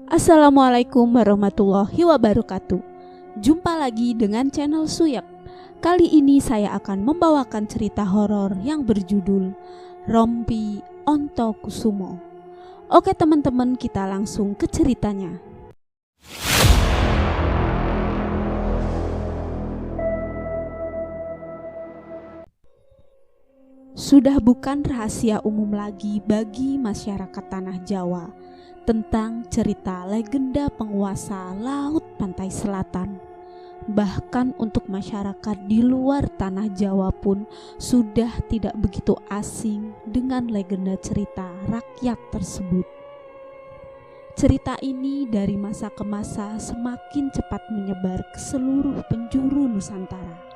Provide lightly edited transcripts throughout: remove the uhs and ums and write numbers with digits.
Assalamualaikum warahmatullahi wabarakatuh. Jumpa lagi dengan channel Suyak. Kali ini saya akan membawakan cerita horor yang berjudul Rompi Onto Kusumo. Oke teman-teman, kita langsung ke ceritanya. Sudah bukan rahasia umum lagi bagi masyarakat tanah Jawa tentang cerita legenda penguasa laut pantai selatan. Bahkan untuk masyarakat di luar tanah Jawa pun sudah tidak begitu asing dengan legenda cerita rakyat tersebut. Cerita ini dari masa ke masa semakin cepat menyebar ke seluruh penjuru Nusantara.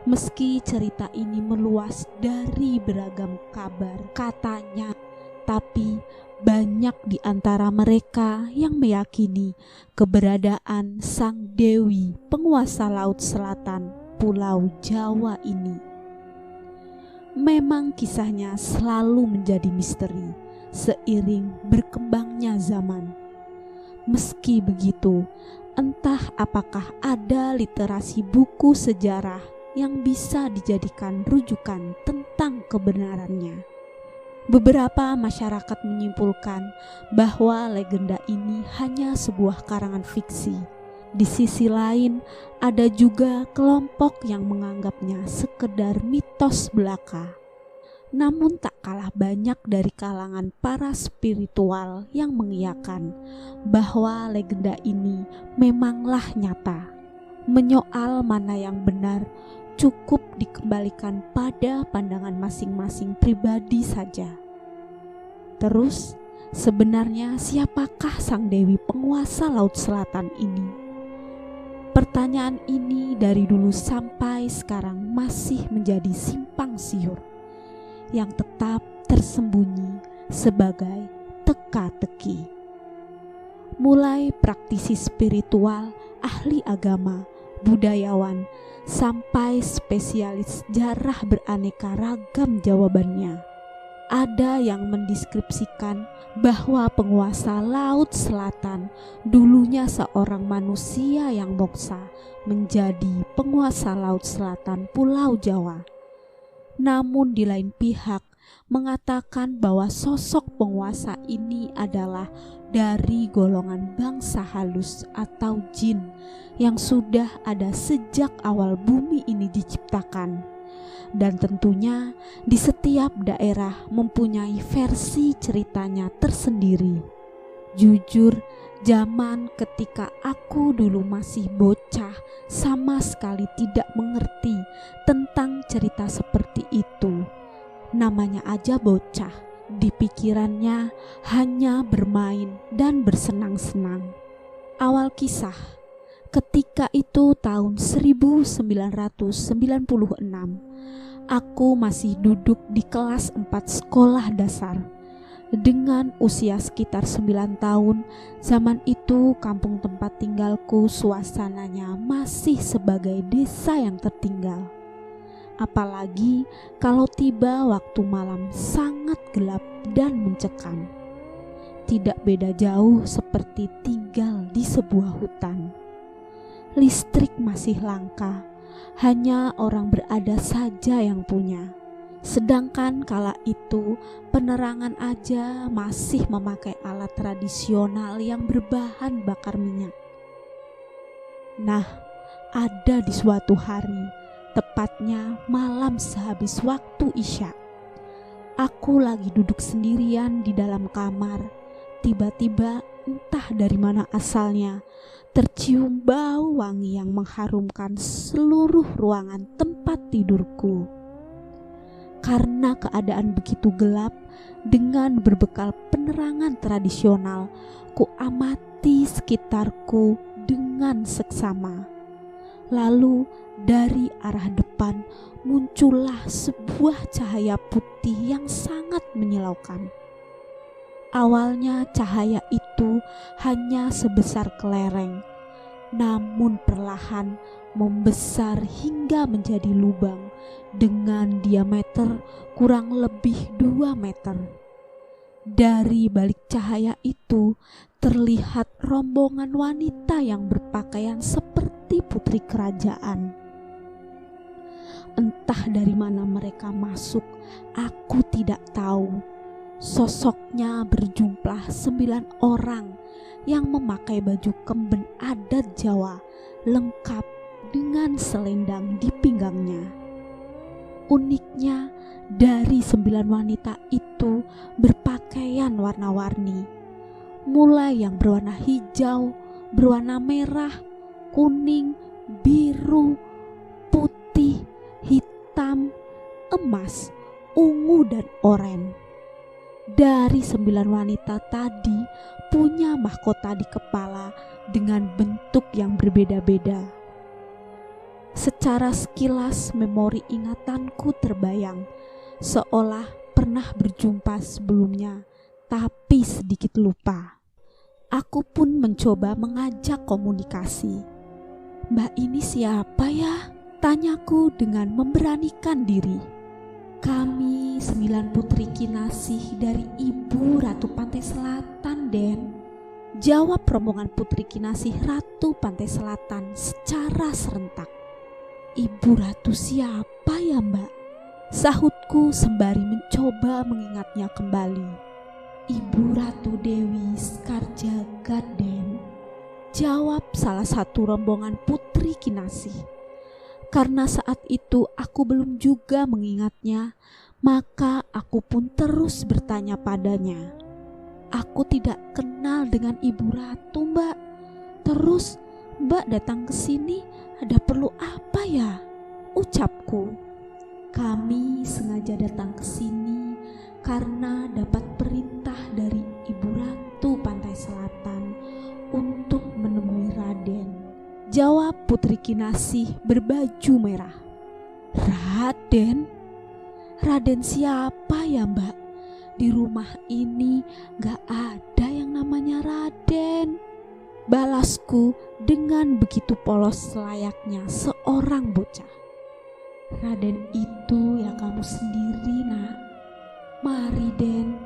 Meski cerita ini meluas dari beragam kabar katanya, tapi banyak di antara mereka yang meyakini keberadaan Sang Dewi penguasa Laut Selatan Pulau Jawa ini. Memang kisahnya selalu menjadi misteri seiring berkembangnya zaman. Meski begitu, entah apakah ada literasi buku sejarah yang bisa dijadikan rujukan tentang kebenarannya. Beberapa masyarakat menyimpulkan bahwa legenda ini hanya sebuah karangan fiksi. Di sisi lain, ada juga kelompok yang menganggapnya sekedar mitos belaka. Namun tak kalah banyak dari kalangan para spiritual yang mengiyakan bahwa legenda ini memanglah nyata. Menyoal mana yang benar cukup dikembalikan pada pandangan masing-masing pribadi saja. Terus, sebenarnya siapakah Sang Dewi penguasa Laut Selatan ini? Pertanyaan ini dari dulu sampai sekarang masih menjadi simpang siur yang tetap tersembunyi sebagai teka-teki. Mulai praktisi spiritual, ahli agama, budayawan, sampai spesialis sejarah beraneka ragam jawabannya. Ada yang mendeskripsikan bahwa penguasa Laut Selatan dulunya seorang manusia yang moksa menjadi penguasa Laut Selatan Pulau Jawa. Namun di lain pihak mengatakan bahwa sosok penguasa ini adalah dari golongan bangsa halus atau jin yang sudah ada sejak awal bumi ini diciptakan. Dan tentunya di setiap daerah mempunyai versi ceritanya tersendiri. Jujur, zaman ketika aku dulu masih bocah sama sekali tidak mengerti tentang cerita seperti itu. Namanya aja bocah, di pikirannya hanya bermain dan bersenang-senang. Awal kisah, ketika itu tahun 1996, aku masih duduk di kelas 4 sekolah dasar. Dengan usia sekitar 9 tahun, zaman itu kampung tempat tinggalku suasananya masih sebagai desa yang tertinggal. Apalagi kalau tiba waktu malam sangat gelap dan mencekam. Tidak beda jauh seperti tinggal di sebuah hutan. Listrik masih langka, hanya orang berada saja yang punya. Sedangkan kala itu penerangan aja masih memakai alat tradisional yang berbahan bakar minyak. Nah, ada di suatu hari, tepatnya malam sehabis waktu Isya, aku lagi duduk sendirian di dalam kamar. Tiba-tiba entah dari mana asalnya tercium bau wangi yang mengharumkan seluruh ruangan tempat tidurku. Karena keadaan begitu gelap, dengan berbekal penerangan tradisional, ku amati sekitarku dengan seksama. Lalu dari arah depan muncullah sebuah cahaya putih yang sangat menyilaukan. Awalnya cahaya itu hanya sebesar kelereng, namun perlahan membesar hingga menjadi lubang dengan diameter kurang lebih 2 meter. Dari balik cahaya itu terlihat rombongan wanita yang berpakaian seperti putri kerajaan. Entah dari mana mereka masuk, aku tidak tahu. Sosoknya berjumlah 9 orang yang memakai baju kemben adat Jawa lengkap dengan selendang di pinggangnya. Uniknya, dari 9 wanita itu berpakaian warna-warni, mulai yang berwarna hijau, berwarna merah, kuning, biru, putih, hitam, emas, ungu, dan oranye. Dari 9 wanita tadi punya mahkota di kepala dengan bentuk yang berbeda-beda. Secara sekilas memori ingatanku terbayang, seolah pernah berjumpa sebelumnya, tapi sedikit lupa. Aku pun mencoba mengajak komunikasi. "Mbak ini siapa ya?" tanyaku dengan memberanikan diri. "Kami 9 putri kinasih dari Ibu Ratu Pantai Selatan, Den," jawab rombongan putri kinasih Ratu Pantai Selatan secara serentak. "Ibu Ratu siapa ya, Mbak?" sahutku sembari mencoba mengingatnya kembali. "Ibu Ratu Dewi Skarjagat, Den," jawab salah satu rombongan putri kinasih. Karena saat itu aku belum juga mengingatnya, maka aku pun terus bertanya padanya. "Aku tidak kenal dengan Ibu Ratu, Mbak. Terus Mbak datang ke sini ada perlu apa ya?" ucapku. "Kami sengaja datang ke sini karena dapat perintah dari Ibu Ratu Pantai Selatan untuk menemui Raden," jawab putri kinasih berbaju merah. "Raden? Raden siapa ya, Mbak? Di rumah ini gak ada yang namanya Raden," balasku dengan begitu polos layaknya seorang bocah. "Raden itu ya kamu sendiri, Nak. Mari, Den,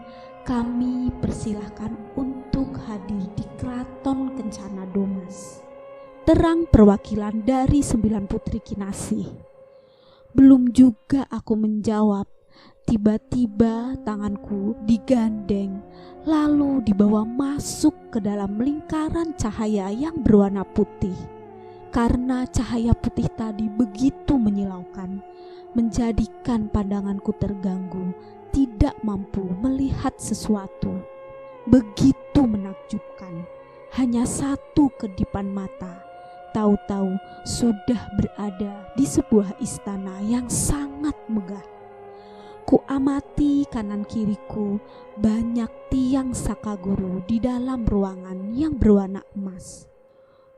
kami persilahkan untuk hadir di Keraton Kencana Domas," terang perwakilan dari 9 putri kinasih. Belum juga aku menjawab, tiba-tiba tanganku digandeng lalu dibawa masuk ke dalam lingkaran cahaya yang berwarna putih. Karena cahaya putih tadi begitu menyilaukan, menjadikan pandanganku terganggu, tidak mampu melihat sesuatu. Begitu menakjubkan, hanya satu kedipan mata, tahu-tahu sudah berada di sebuah istana yang sangat megah. Ku amati kanan kiriku banyak tiang sakaguru di dalam ruangan yang berwarna emas.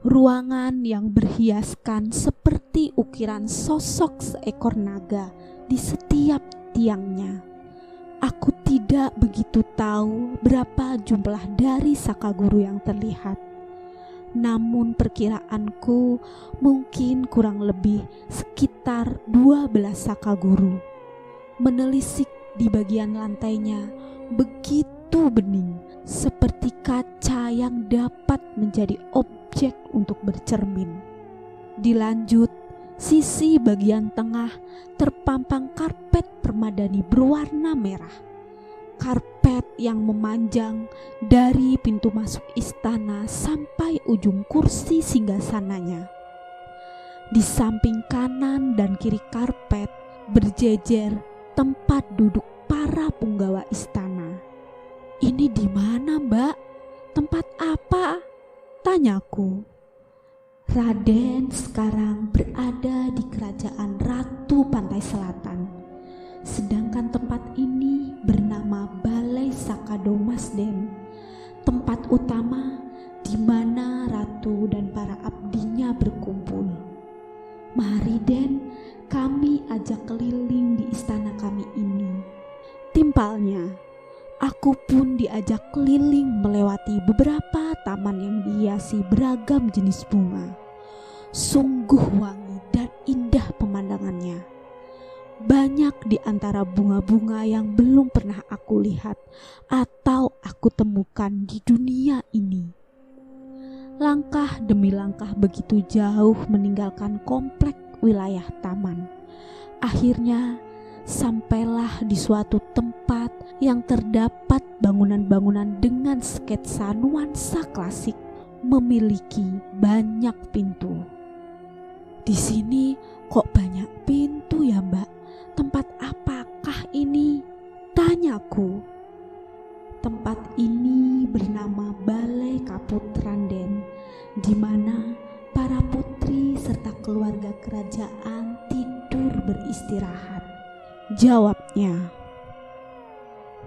Ruangan yang berhiaskan seperti ukiran sosok seekor naga di setiap tiangnya. Aku tidak begitu tahu berapa jumlah dari sakaguru yang terlihat. Namun perkiraanku mungkin kurang lebih sekitar 12 sakaguru. Menelisik di bagian lantainya begitu bening, seperti kaca yang dapat menjadi objek untuk bercermin. Dilanjut, sisi bagian tengah terpampang karpet permadani berwarna merah. Karpet yang memanjang dari pintu masuk istana sampai ujung kursi singgasananya. Di samping kanan dan kiri karpet berjejer tempat duduk para punggawa istana. "Ini di mana, Mbak? Tempat apa?" tanyaku. "Raden sekarang berada di kerajaan Ratu Pantai Selatan. Sedangkan tempat ini bernama Balai Sakadomas, Den. Tempat utama di mana Ratu dan para abdinya berkumpul. Mari, Den, kami ajak keliling di istana kami ini," timpalnya. Aku pun diajak keliling melewati beberapa taman yang dihiasi beragam jenis bunga. Sungguh wangi dan indah pemandangannya. banyak di antara bunga-bunga yang belum pernah aku lihat atau aku temukan di dunia ini. Langkah demi langkah begitu jauh meninggalkan komplek wilayah taman. Akhirnya sampailah di suatu tempat yang terdapat bangunan-bangunan dengan sketsa nuansa klasik, memiliki banyak pintu. Di sini kok banyak pintu ya, Mbak? Tempat apakah ini? Tanyaku. Tempat ini bernama Balai Kaputran, Den, di mana para putri serta keluarga kerajaan tidur beristirahat. Jawabnya.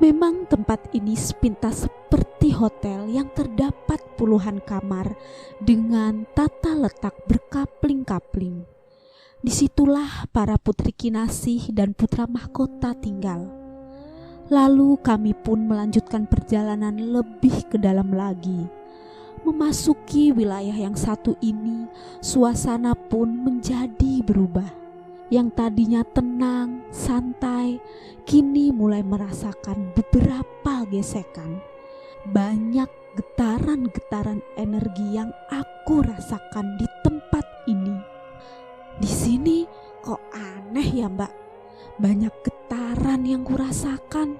Memang tempat ini sepintas seperti hotel yang terdapat puluhan kamar dengan tata letak berkapling-kapling. Disitulah para putri kinasih dan putra mahkota tinggal. Lalu kami pun melanjutkan perjalanan lebih ke dalam lagi. Memasuki wilayah yang satu ini, suasana pun menjadi berubah. Yang tadinya tenang, santai, kini mulai merasakan beberapa gesekan. Banyak getaran-getaran energi yang aku rasakan di tempat ini. Di sini kok aneh ya, Mbak? Banyak getaran yang kurasakan.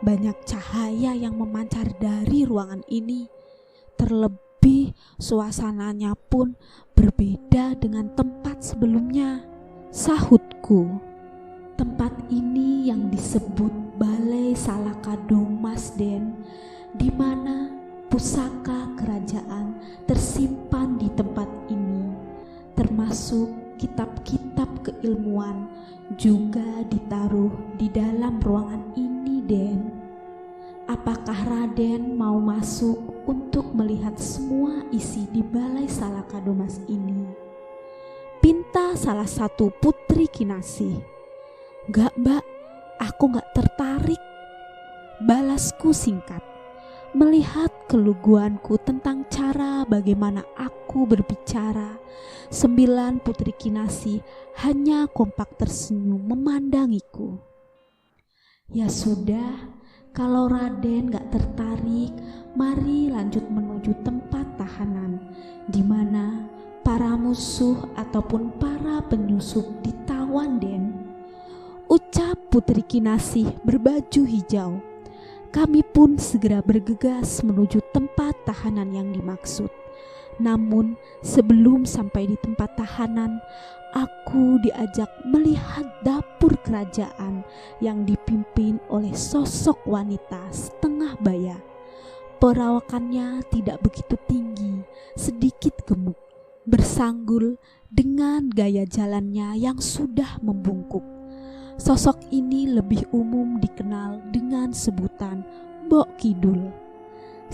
Banyak cahaya yang memancar dari ruangan ini. Terlebih suasananya pun berbeda dengan tempat sebelumnya. Sahutku. Tempat ini yang disebut Balai Salakado, Mas Den, di mana pusaka kerajaan tersimpan di tempat ini, termasuk kitab-kitab keilmuan juga ditaruh di dalam ruangan ini, Den. Apakah Raden mau masuk untuk melihat semua isi di Balai Salakado, Mas ini? Pinta salah satu putri kinasih. "Gak, Mbak, aku gak tertarik," balasku singkat. Melihat keluguanku tentang cara bagaimana aku berbicara, 9 putri kinasih hanya kompak tersenyum memandangiku. "Ya sudah, kalau Raden gak tertarik, mari lanjut menuju tempat tahanan, di mana para musuh ataupun para penyusup ditawan, Den," ucap putri kinasih berbaju hijau. Kami pun segera bergegas menuju tempat tahanan yang dimaksud. Namun sebelum sampai di tempat tahanan, aku diajak melihat dapur kerajaan yang dipimpin oleh sosok wanita setengah baya. Perawakannya tidak begitu tinggi, sedikit gemuk, bersanggul dengan gaya jalannya yang sudah membungkuk. Sosok ini lebih umum dikenal dengan sebutan Mbok Kidul.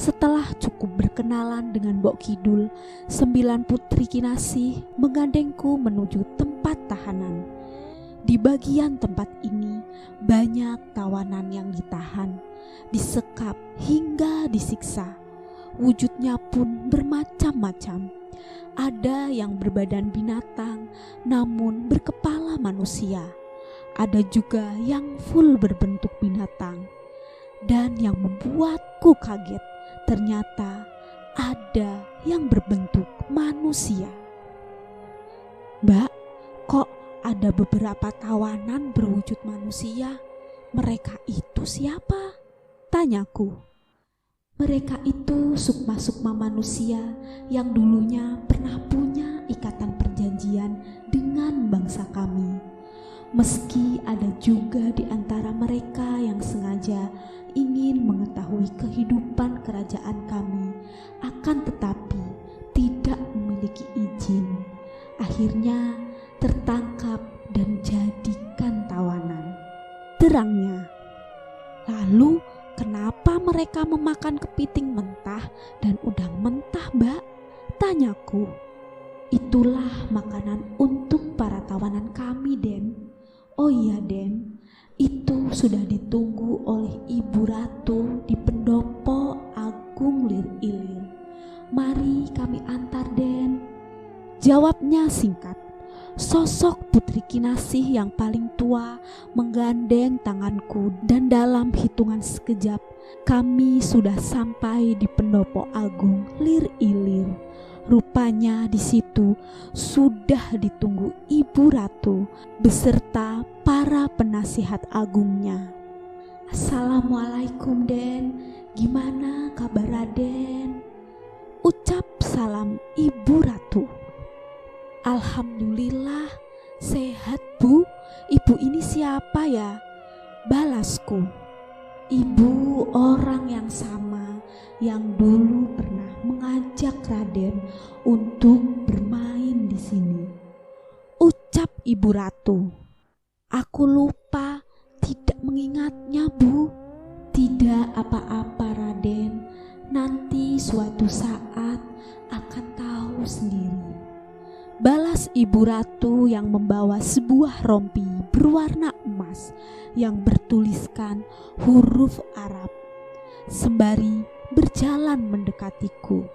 Setelah cukup berkenalan dengan Mbok Kidul, 9 putri kinasih menggandengku menuju tempat tahanan. Di bagian tempat ini banyak tawanan yang ditahan, disekap hingga disiksa. Wujudnya pun bermacam-macam. Ada yang berbadan binatang namun berkepala manusia. Ada juga yang full berbentuk binatang. Dan yang membuatku kaget, ternyata ada yang berbentuk manusia. "Mbak, kok ada beberapa tawanan berwujud manusia? Mereka itu siapa?" tanyaku. "Mereka itu sukma-sukma manusia yang dulunya pernah punya ikatan perjanjian dengan bangsa kami. Meski ada juga di antara mereka yang sengaja ingin mengetahui kehidupan kerajaan kami, akan tetapi tidak memiliki izin. Akhirnya tertangkap dan jadikan tawanan," terangnya. "Lalu kenapa mereka memakan kepiting mentah dan udang mentah, Mbak?" tanyaku. "Itulah makanan untuk para tawanan kami, Den." "Oh iya, Den, itu sudah ditunggu oleh Ibu Ratu di Pendopo Agung Lir Ilir. Mari kami antar, Den," jawabnya singkat. Sosok Putri Kinasih yang paling tua menggandeng tanganku, dan dalam hitungan sekejap kami sudah sampai di Pendopo Agung Lir Ilir. Rupanya di situ sudah ditunggu Ibu Ratu beserta para penasihat agungnya. "Assalamualaikum, Den. Gimana kabar Raden?" ucap salam Ibu Ratu. "Alhamdulillah, sehat Bu. Ibu ini siapa ya?" balasku. "Ibu orang yang sama yang dulu pernah mengajak Raden untuk bermain di sini," ucap Ibu Ratu. "Aku lupa, tidak mengingatnya Bu." "Tidak apa-apa Raden, nanti suatu saat akan tahu sendiri," balas Ibu Ratu yang membawa sebuah rompi berwarna emas yang bertuliskan huruf Arab, sembari berjalan mendekatiku.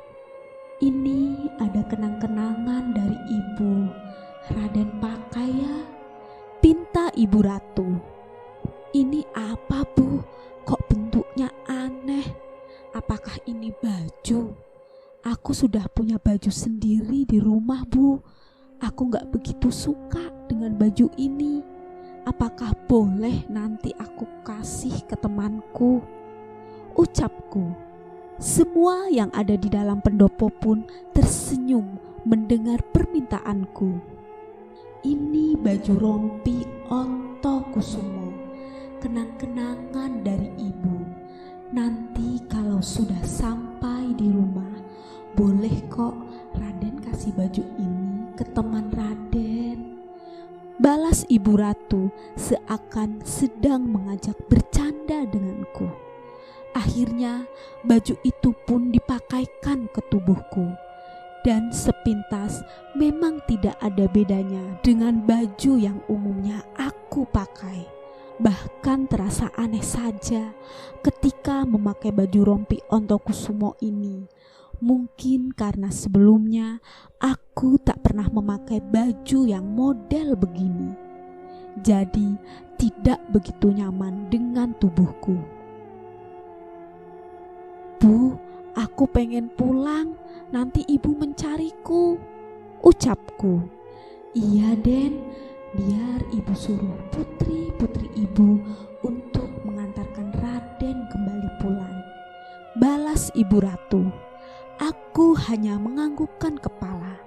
"Ini ada kenang-kenangan dari Ibu. Raden pakai ya?" pinta Ibu Ratu. "Ini apa Bu? Kok bentuknya aneh? Apakah ini baju? Aku sudah punya baju sendiri di rumah Bu. Aku gak begitu suka dengan baju ini. Apakah boleh nanti aku kasih ke temanku?" ucapku. Semua yang ada di dalam pendopo pun tersenyum mendengar permintaanku. "Ini baju rompi Ontokusumo, kenang-kenangan dari Ibu. Nanti kalau sudah sampai di rumah, boleh kok Raden kasih baju ini ke teman Raden," balas Ibu Ratu seakan sedang mengajak bercanda denganku. Akhirnya baju itu pun dipakaikan ke tubuhku, dan sepintas memang tidak ada bedanya dengan baju yang umumnya aku pakai. Bahkan terasa aneh saja ketika memakai baju rompi Ontokusumo ini. Mungkin karena sebelumnya aku tak pernah memakai baju yang model begini, jadi tidak begitu nyaman dengan tubuhku. "Bu, aku pengen pulang, nanti Ibu mencariku," ucapku. "Iya Den, biar Ibu suruh putri-putri Ibu untuk mengantarkan Raden kembali pulang," balas Ibu Ratu. Aku hanya menganggukkan kepala.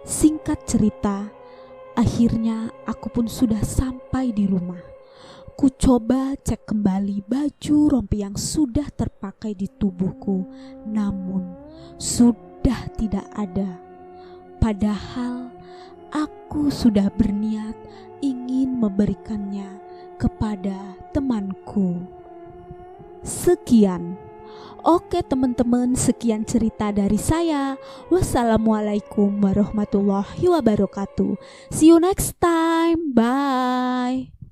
Singkat cerita, akhirnya aku pun sudah sampai di rumah. Ku coba cek kembali baju rompi yang sudah terpakai di tubuhku, namun sudah tidak ada. Padahal aku sudah berniat ingin memberikannya kepada temanku. Sekian. Oke teman-teman, sekian cerita dari saya. Wassalamualaikum warahmatullahi wabarakatuh. See you next time. Bye.